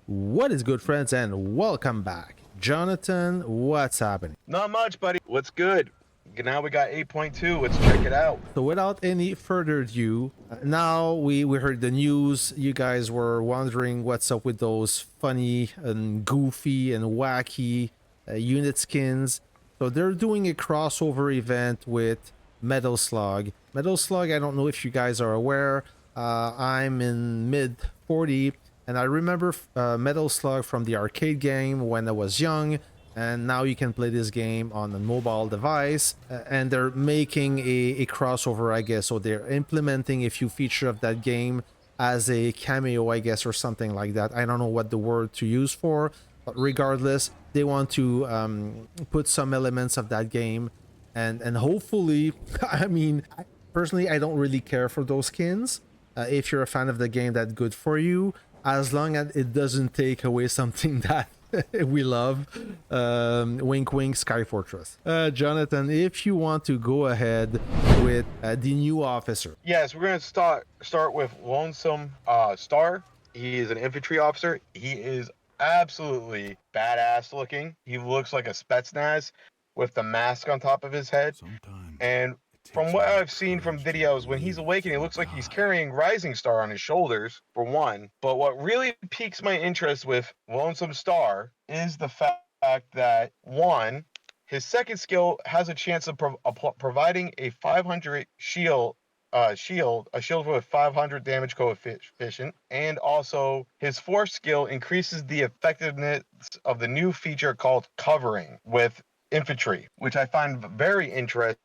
What is good, friends, and welcome back. Jonathan, what's happening? Not much, buddy. What's good? Now we got 8.2. Let's check it out. So without any further ado, now we heard the news. You guys were wondering what's up with those funny and goofy and wacky unit skins. So they're doing a crossover event with Metal Slug. Metal Slug, I don't know if you guys are aware. I'm in mid 40, and I remember Metal Slug from the arcade game when I was young, and now you can play this game on a mobile device, and they're making a crossover, I guess. So they're implementing a few features of that game as a cameo, I guess, or something like that. I don't know what the word to use for, but regardless, they want to put some elements of that game, and hopefully, I mean, personally, I don't really care for those skins. If you're a fan of the game, that's good for you, as long as it doesn't take away something that we love. Wink wink, Sky Fortress. Jonathan, if you want to go ahead with the new officer. Yes, we're gonna start with Lonesome Star. He is an infantry officer. He is absolutely badass looking. He looks like a Spetsnaz with the mask on top of his head. And from what I've seen from videos, when he's awakening, it looks like he's carrying Rising Star on his shoulders, for one. But what really piques my interest with Lonesome Star is the fact that, one, his second skill has a chance of providing a 500 shield, a shield with 500 damage coefficient, and also his fourth skill increases the effectiveness of the new feature called Covering with infantry, which I find very interesting.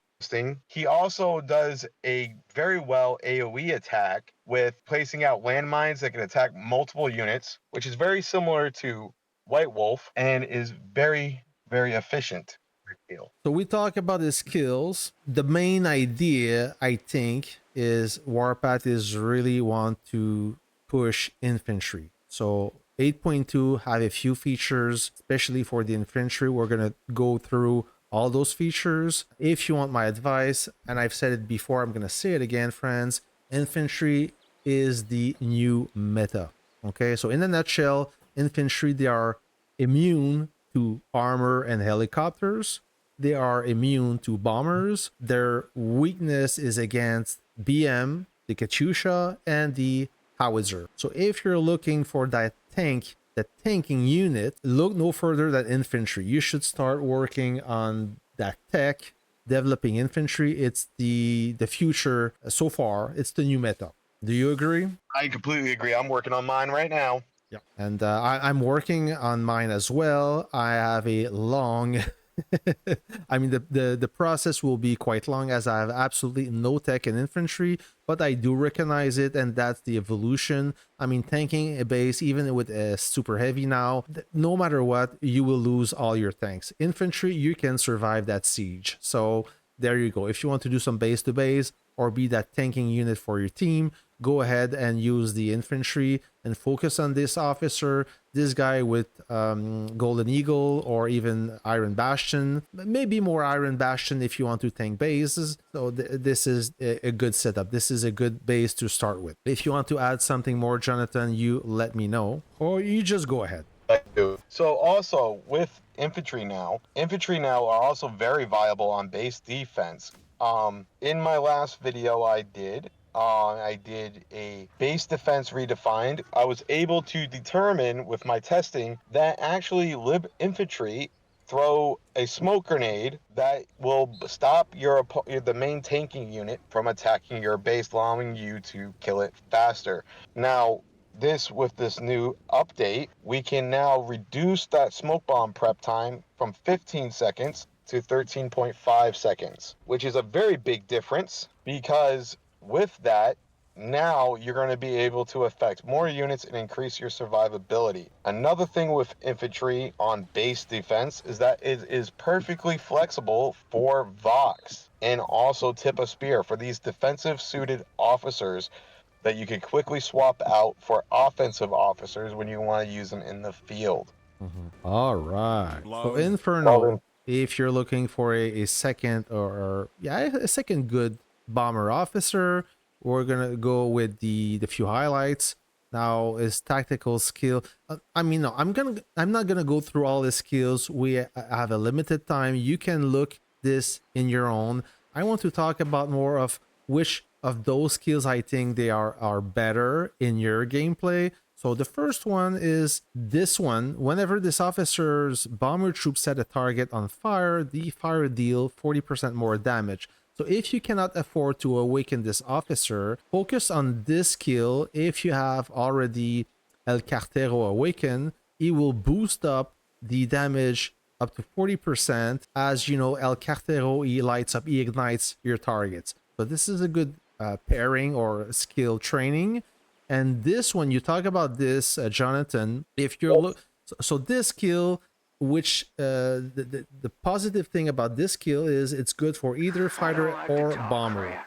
He also does a very well AoE attack with placing out landmines that can attack multiple units, which is very similar to White Wolf and is very, very efficient. So we talk about his skills. The main idea, I think, is Warpath is really want to push infantry. So 8.2 have a few features, especially for the infantry. We're gonna go through all those features. If you want my advice, and I've said it before, I'm gonna say it again, friends. Infantry is the new meta. Okay, so in a nutshell, infantry, they are immune to armor and helicopters. They are immune to bombers. Their weakness is against BM, the Katyusha, and the howitzer. So if you're looking for that tank, the tanking unit, look no further than infantry. You should start working on that tech, developing infantry. It's the future so far. It's the new meta. Do you agree? I completely agree. I'm working on mine right now. Yeah. And I'm working on mine as well. I have a long I mean, the process will be quite long, as I have absolutely no tech in infantry, but I do recognize it, and that's the evolution. I mean, tanking a base, even with a super heavy now, no matter what, you will lose all your tanks. Infantry, you can survive that siege. So there you go. If you want to do some base to base or be that tanking unit for your team, go ahead and use the infantry and focus on this officer, this guy with Golden Eagle or even Iron Bastion. Maybe more Iron Bastion if you want to tank bases. So this is a good setup. This is a good base to start with. If you want to add something more, Jonathan, you let me know, or you just go ahead. I do. So also with infantry now are also very viable on base defense. In my last video I did a base defense redefined. I was able to determine with my testing that actually lib infantry throw a smoke grenade that will stop the main tanking unit from attacking your base, allowing you to kill it faster. Now, with this new update, we can now reduce that smoke bomb prep time from 15 seconds to 13.5 seconds, which is a very big difference, because with that, now you're going to be able to affect more units and increase your survivability. Another thing with infantry on base defense is that it is perfectly flexible for Vox and also Tip of Spear for these defensive suited officers that you can quickly swap out for offensive officers when you want to use them in the field. All right. So Inferno, if you're looking for a second or yeah, a second good bomber officer, we're gonna go with the few highlights. Now his tactical skill. I mean, no, I'm not gonna go through all his skills. We have a limited time. You can look this in your own. I want to talk about more of which of those skills I think they are better in your gameplay. So the first one is this one. Whenever this officer's bomber troop set a target on fire, the fire deal 40% more damage. So if you cannot afford to awaken this officer, focus on this skill. If you have already El Cartero awakened, it will boost up the damage up to 40%. As you know, El Cartero, he lights up, he ignites your targets. So this is a good pairing or skill training. And this one, you talk about this, Jonathan, if you're so this skill, which the positive thing about this skill is it's good for either fighter or bomber.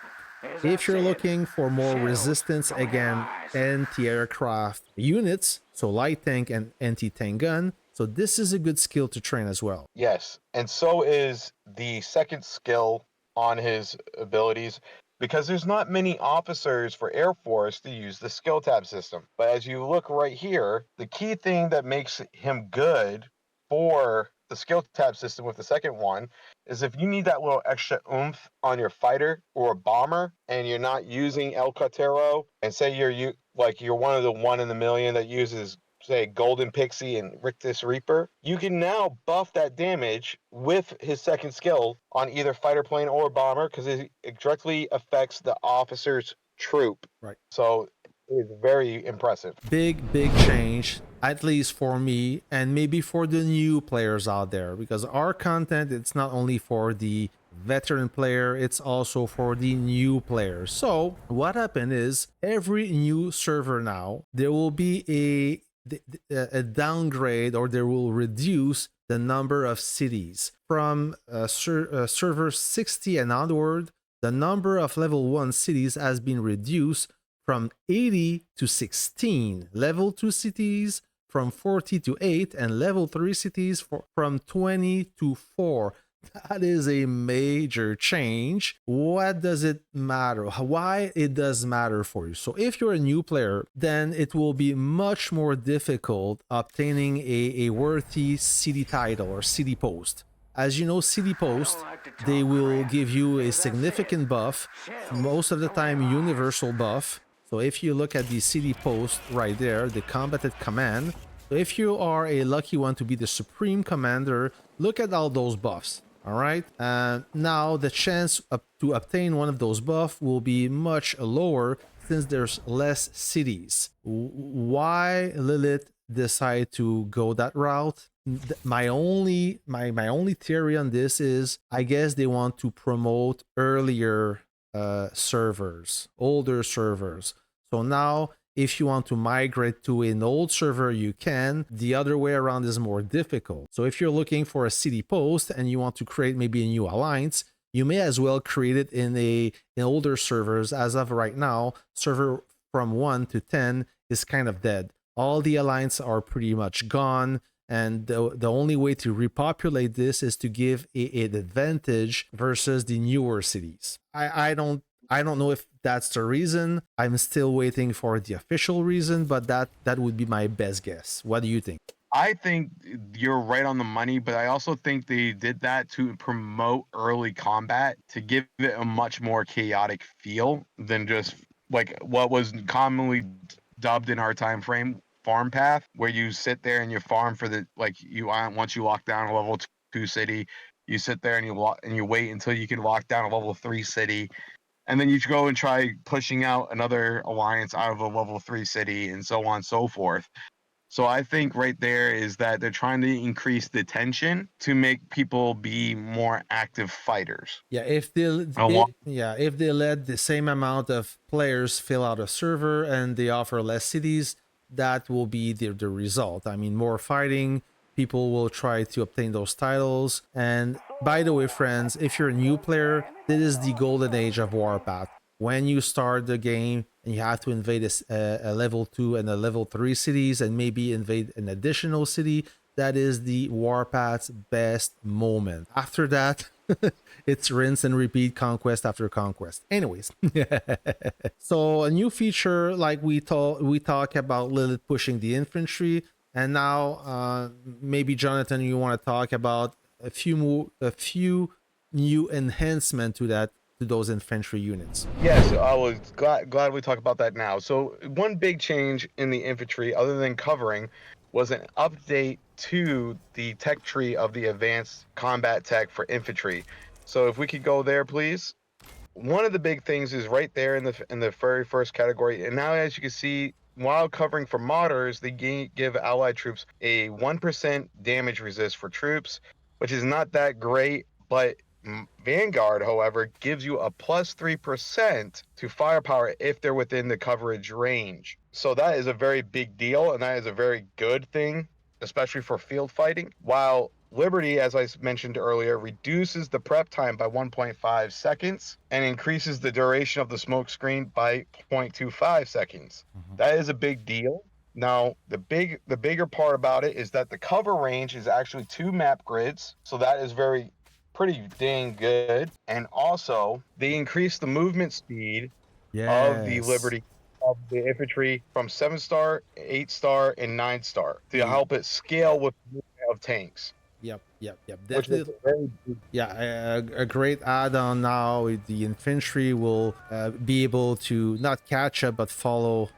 If you're looking for more resistance against anti-aircraft units, so light tank and anti-tank gun, so this is a good skill to train as well. Yes, and so is the second skill on his abilities, because there's not many officers for Air Force to use the skill tab system. But as you look right here, the key thing that makes him good for the skill tab system with the second one is if you need that little extra oomph on your fighter or a bomber and you're not using El Cartero, and say you're one of the 1 in a million that uses, say, Golden Pixie and Rictus Reaper, you can now buff that damage with his second skill on either fighter plane or bomber, because it directly affects the officer's troop. Right. So it's very impressive. Big change, at least for me, and maybe for the new players out there, because our content, it's not only for the veteran player, it's also for the new players. So what happened is every new server now, there will be a downgrade, or they will reduce the number of cities from server 60 and onward. The number of level 1 cities has been reduced from 80 to 16, level 2 cities from 40 to 8, and level 3 cities from 20 to 4. That is a major change. What does it matter? Why it does matter for you? So if you're a new player, then it will be much more difficult obtaining a worthy city title or city post. As you know, city post, they will give you a significant buff, most of the time universal buff. So if you look at the city post right there, the combated command, so if you are a lucky one to be the supreme commander, look at all those buffs. All right, now the chance to obtain one of those buffs will be much lower since there's less cities. Why Lilith decide to go that route? My only theory on this is, I guess they want to promote earlier servers, older servers. So now if you want to migrate to an old server, you can. The other way around is more difficult. So if you're looking for a city post and you want to create maybe a new alliance, you may as well create it in older servers. As of right now, server from 1 to 10 is kind of dead. All the alliances are pretty much gone. And the only way to repopulate this is to give an advantage versus the newer cities. I don't know if that's the reason. I'm still waiting for the official reason, but that would be my best guess. What do you think? I think you're right on the money, but I also think they did that to promote early combat, to give it a much more chaotic feel than just like what was commonly dubbed in our time frame farm path, where you sit there and you farm for the, like, once you lock down a level 2 city, you sit there and you wait until you can lock down a level 3 city, and then you go and try pushing out another alliance out of a level 3 city, and so on and so forth. So I think right there is that they're trying to increase the tension to make people be more active fighters. Yeah, if they let the same amount of players fill out a server and they offer less cities, that will be the result. I mean, more fighting, people will try to obtain those titles. And by the way, friends, if you're a new player, this is the golden age of Warpath. When you start the game and you have to invade a level 2 and a level 3 cities and maybe invade an additional city, that is the Warpath's best moment. After that, It's rinse and repeat, conquest after conquest. Anyways, so a new feature, like we talk about Lilith pushing the infantry, and now maybe Jonathan, you want to talk about a few new enhancement to those infantry units. Yes, I was glad we talk about that now. So one big change in the infantry, other than covering, was an update to the tech tree of the advanced combat tech for infantry. So if we could go there, please. One of the big things is right there in the very first category. And now, as you can see, while covering for modders, they give allied troops a 1% damage resist for troops, which is not that great. But Vanguard, however, gives you a plus 3% to firepower if they're within the coverage range. So that is a very big deal, and that is a very good thing, especially for field fighting. While Liberty, as I mentioned earlier, reduces the prep time by 1.5 seconds and increases the duration of the smoke screen by 0.25 seconds. That is a big deal. Now, the bigger part about it is that the cover range is actually 2 map grids, so that is pretty dang good. And also, they increase the movement speed of the Yes. Liberty of the infantry from 7-star, 8-star, and 9-star to help it scale with the movement of tanks. Yep. Which is Definitely. very big. Yeah, a great add-on now. The infantry will be able to not catch up but follow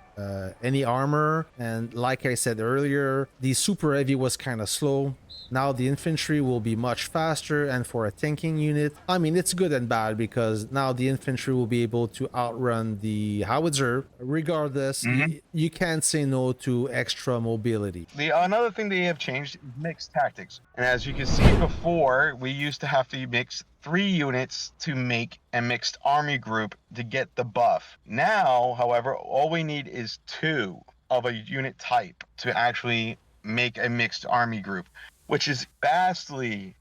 any armor. And like I said earlier, the super heavy was kind of slow. Now the infantry will be much faster, and for a tanking unit, I mean, it's good and bad because now the infantry will be able to outrun the howitzer. Regardless, you can't say no to extra mobility. The another thing they have changed is mixed tactics. And as you can see before, we used to have to mix 3 units to make a mixed army group to get the buff. Now, however, all we need is 2 of a unit type to actually make a mixed army group, which is vastly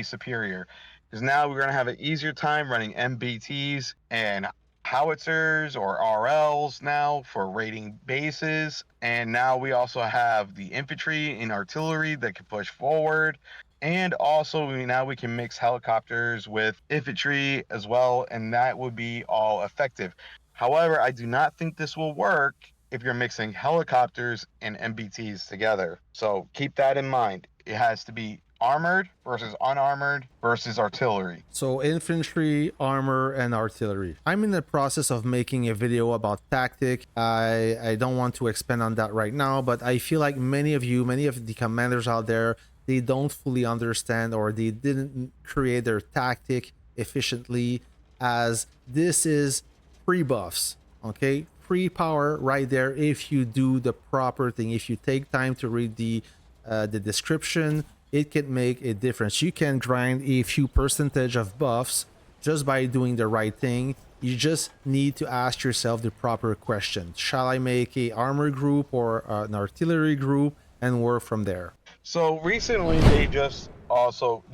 superior. Because now we're going to have an easier time running MBTs and howitzers or RLs now for raiding bases. And now we also have the infantry and artillery that can push forward. And also now we can mix helicopters with infantry as well, and that would be all effective. However, I do not think this will work if you're mixing helicopters and MBTs together. So keep that in mind. It has to be armored versus unarmored versus artillery. So infantry, armor, and artillery. I'm in the process of making a video about tactic. I don't want to expand on that right now, but I feel like many of the commanders out there, they don't fully understand or they didn't create their tactic efficiently, as this is free buffs, okay? Free power right there if you do the proper thing. If you take time to read the description, it can make a difference. You can grind a few percentage of buffs just by doing the right thing. You just need to ask yourself the proper question. Shall I make a armor group or an artillery group, and work from there? So recently they've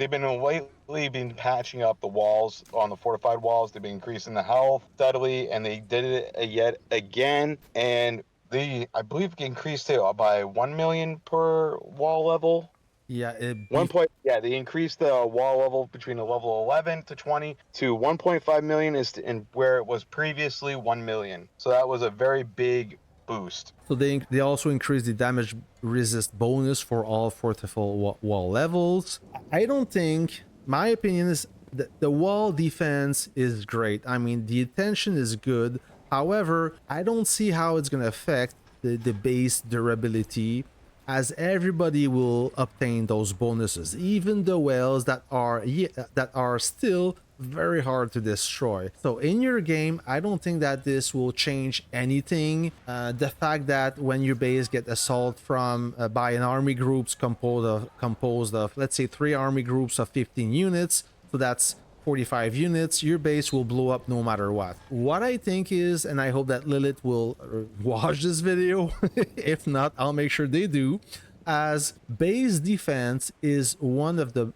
been lately been patching up the walls on the fortified walls. They've been increasing the health steadily, and they did it yet again. And they, I believe, increased it by 1 million per wall level. Yeah, They increased the wall level between the level 11 to 20 to 1.5 million and where it was previously 1 million. So that was a very big boost. so they also increase the damage resist bonus for all fortified wall levels. I don't think, my opinion is that the wall defense is great. I mean, the attention is good. However, I don't see how it's going to affect the base durability, as everybody will obtain those bonuses, even the whales that are still very hard to destroy. So in your game, I don't think that this will change anything. The fact that when your base get assault from by an army groups composed of let's say 3 army groups of 15 units, so that's 45 units, your base will blow up no matter what. What I think is, and I hope that Lilith will watch this video, if not, I'll make sure they do, as base defense is one of the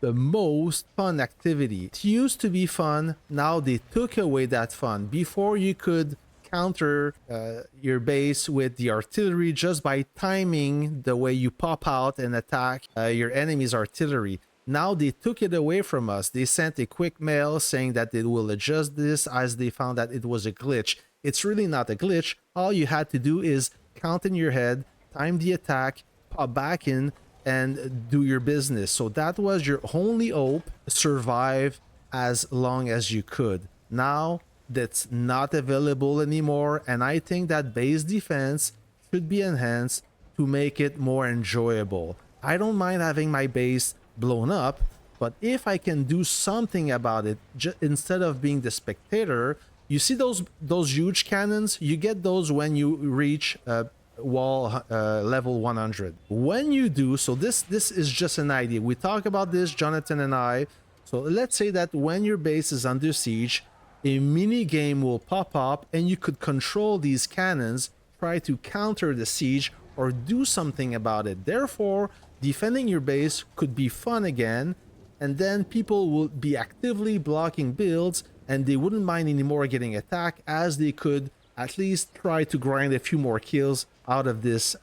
most fun activity. It used to be fun, now they took away that fun. Before you could counter your base with the artillery just by timing the way you pop out and attack your enemy's artillery. Now they took it away from us. They sent a quick mail saying that they will adjust this as they found that it was a glitch. It's really not a glitch. All you had to do is count in your head, time the attack, pop back in, and do your business. So that was your only hope, survive as long as you could. Now that's not available anymore, and I think that base defense should be enhanced to make it more enjoyable. I don't mind having my base blown up, but if I can do something about it, instead of being the spectator, you see those huge cannons. You get those when you reach wall level 100. When you do, so this is just an idea. We talk about this, Jonathan and I. So let's say that when your base is under siege, a mini game will pop up, and you could control these cannons, try to counter the siege, or do something about it. Therefore, defending your base could be fun again, and then people will be actively blocking builds, and they wouldn't mind anymore getting attacked, as they could at least try to grind a few more kills out of this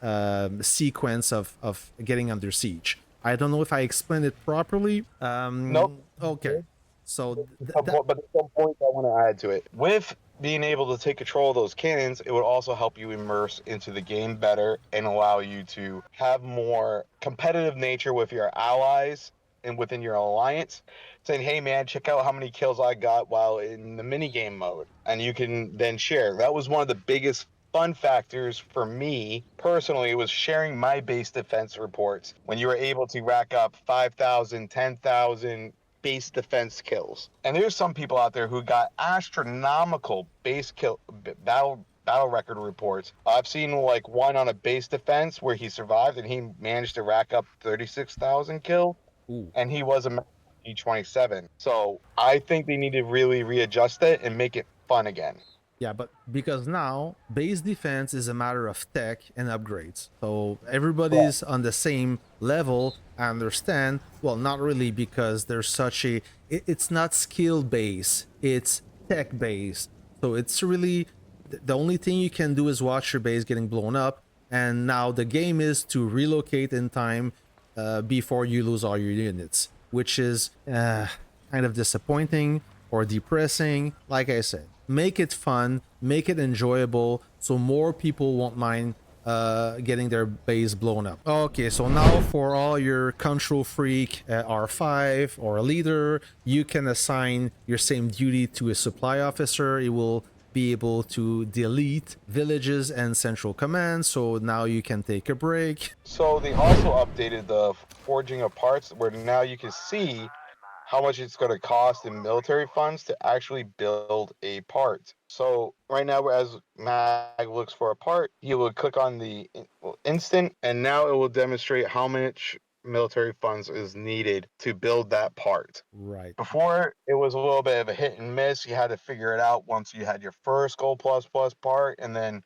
sequence of getting under siege. I don't know if I explained it properly. Nope. Okay. So But there's some points I want to add to it. With being able to take control of those cannons, it would also help you immerse into the game better and allow you to have more competitive nature with your allies and within your alliance, saying, hey man, check out how many kills I got while in the minigame mode. And you can then share. That was one of the biggest fun factors for me personally, was sharing my base defense reports when you were able to rack up 5,000, 10,000 base defense kills. And there's some people out there who got astronomical base kill battle record reports. I've seen like one on a base defense where he survived and he managed to rack up 36,000 kills. Ooh. And he was a G27. So I think they need to really readjust it and make it fun again. Yeah, but because now base defense is a matter of tech and upgrades. So everybody's on the same level, I understand. Well, not really, because there's such a it's not skill base, it's tech base. So it's really the only thing you can do is watch your base getting blown up, and now the game is to relocate in time before you lose all your units, which is kind of disappointing or depressing. Like I said, make it fun, make it enjoyable, so more people won't mind getting their base blown up. Okay, so now for all your control freak R5 or a leader, you can assign your same duty to a supply officer. It will be able to delete villages and central command, so now you can take a break. So they also updated the forging of parts, where now you can see how much it's going to cost in military funds to actually build a part. So right now, as Mag looks for a part, he will click on the instant, and now it will demonstrate how much military funds is needed to build that part. Right. Before, it was a little bit of a hit and miss. You had to figure it out once you had your first Gold Plus Plus part, and then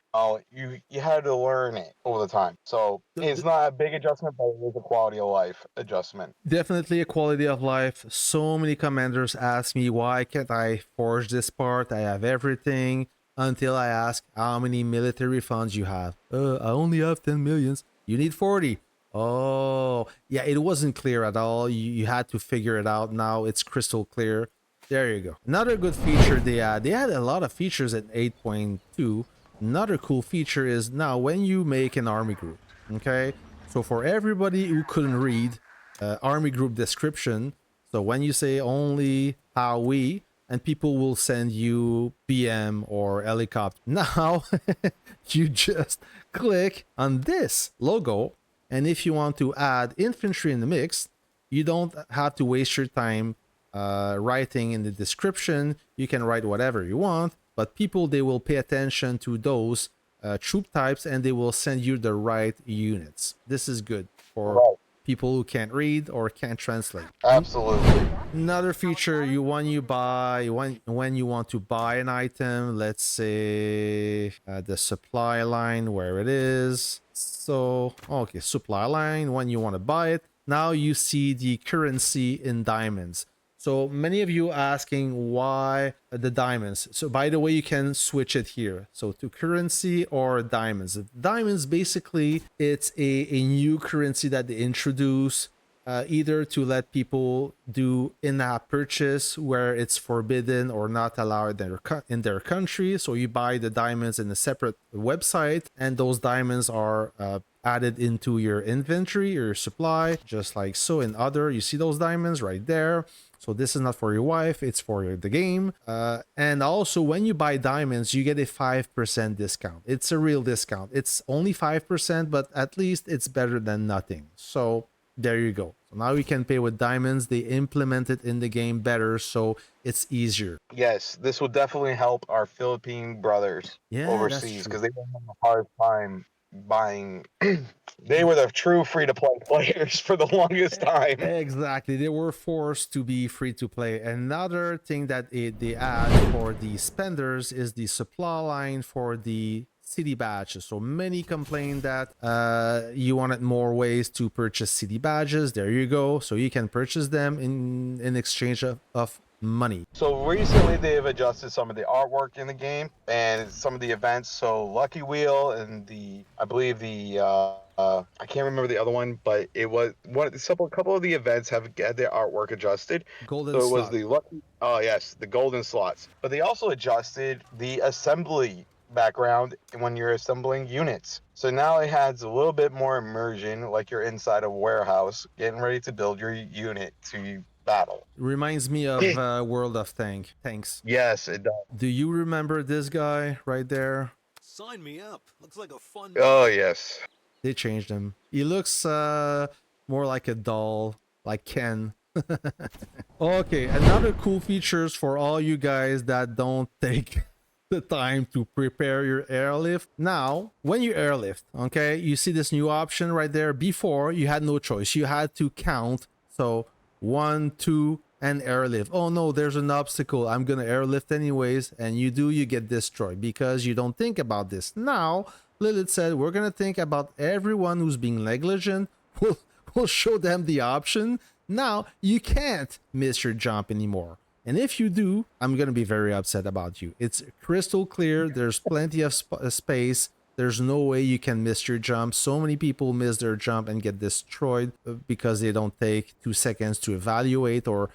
you had to learn it over the time. So it's not a big adjustment, but it is a quality of life adjustment. Definitely a quality of life. So many commanders ask me, why can't I forge this part? I have everything. Until I ask how many military funds you have. I only have 10 millions. You need 40. Oh, yeah, it wasn't clear at all. You had to figure it out. Now it's crystal clear. There you go. Another good feature they had. They had a lot of features at 8.2. Another cool feature is now when you make an army group, okay? So for everybody who couldn't read army group description, so when you say only how we, and people will send you BM or helicopter. Now, you just click on this logo, and if you want to add infantry in the mix, you don't have to waste your time writing in the description. You can write whatever you want, but people, they will pay attention to those troop types, and they will send you the right units. This is good for people who can't read or can't translate. Absolutely. Another feature, when you want to buy an item, let's say the supply line, where it is. So, okay, supply line, when you want to buy it. Now you see the currency in diamonds. So many of you asking why the diamonds. So by the way, you can switch it here. So to currency or diamonds. Diamonds, basically, it's a new currency that they introduce either to let people do in-app purchase where it's forbidden or not allowed in their country. So you buy the diamonds in a separate website, and those diamonds are added into your inventory, your supply, just like so. In other, you see those diamonds right there. So this is not for your wife, it's for the game. And also, when you buy diamonds, you get a 5% discount. It's a real discount. It's only 5%, but at least it's better than nothing. So there you go. So now you can pay with diamonds. They implement it in the game better, so it's easier. Yes, this will definitely help our Philippine brothers Yeah, that's overseas true. because they don't have a hard time buying. They were the true free-to-play players for the longest time. Exactly. They were forced to be free to play. Another thing that they add for the spenders is the supply line for the city badges. So many complain that you wanted more ways to purchase city badges. There you go. So you can purchase them in exchange of money. So recently they've adjusted some of the artwork in the game and some of the events. So Lucky Wheel and I believe the I can't remember the other one, but it was a couple of the events have had their artwork adjusted. Golden So it was slot. the Lucky, oh yes, the golden slots. But they also adjusted the assembly background when you're assembling units. So now it has a little bit more immersion, like you're inside a warehouse getting ready to build your unit to battle. Reminds me of World of Tanks. Yes, it does. Do you remember this guy right there? Sign me up. Looks like a fun Oh day. yes. They changed him. He looks more like a doll, like Ken. Okay, another cool features for all you guys that don't take the time to prepare your airlift. Now, when you airlift, okay, you see this new option right there. Before, you had no choice. You had to count. So 1, 2, and airlift. Oh no, there's an obstacle. I'm gonna airlift anyways. And you get destroyed because you don't think about this. Now, Lilith said, we're gonna think about everyone who's being negligent. We'll show them the option. Now, you can't miss your jump anymore. And if you do, I'm going to be very upset about you. It's crystal clear. There's plenty of space. There's no way you can miss your jump. So many people miss their jump and get destroyed because they don't take 2 seconds to evaluate or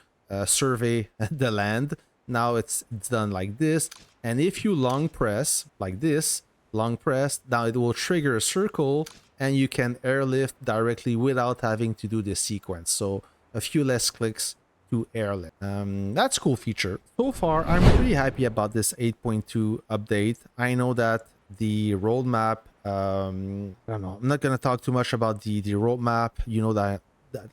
survey the land. Now it's done like this. And if you long press like this, long press, now it will trigger a circle and you can airlift directly without having to do this sequence. So a few less clicks to airlift. That's a cool feature. So far, I'm pretty happy about this 8.2 update. I know that the roadmap, I don't know, I'm not going to talk too much about the roadmap. You know that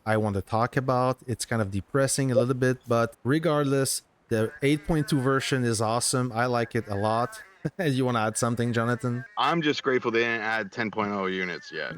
I want to talk about. It's kind of depressing a little bit, but regardless, the 8.2 version is awesome. I like it a lot. You want to add something, Jonathan? I'm just grateful they didn't add 10.0 units yet.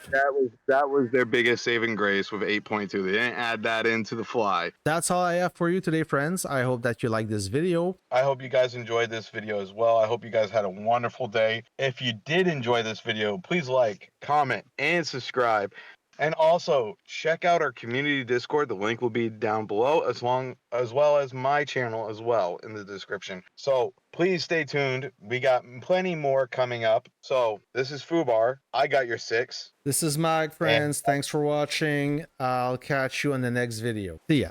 That was their biggest saving grace with 8.2. They didn't add that into the fly. That's all I have for you today, friends. I hope that you like this video. I hope you guys enjoyed this video as well. I hope you guys had a wonderful day. If you did enjoy this video, please like, comment, and subscribe. And also check out our community Discord. The link will be down below, as well as my channel as well in the description. So please stay tuned. We got plenty more coming up. So this is Fubar. I got your 6. This is Mag, friends. Thanks for watching. I'll catch you in the next video. See ya.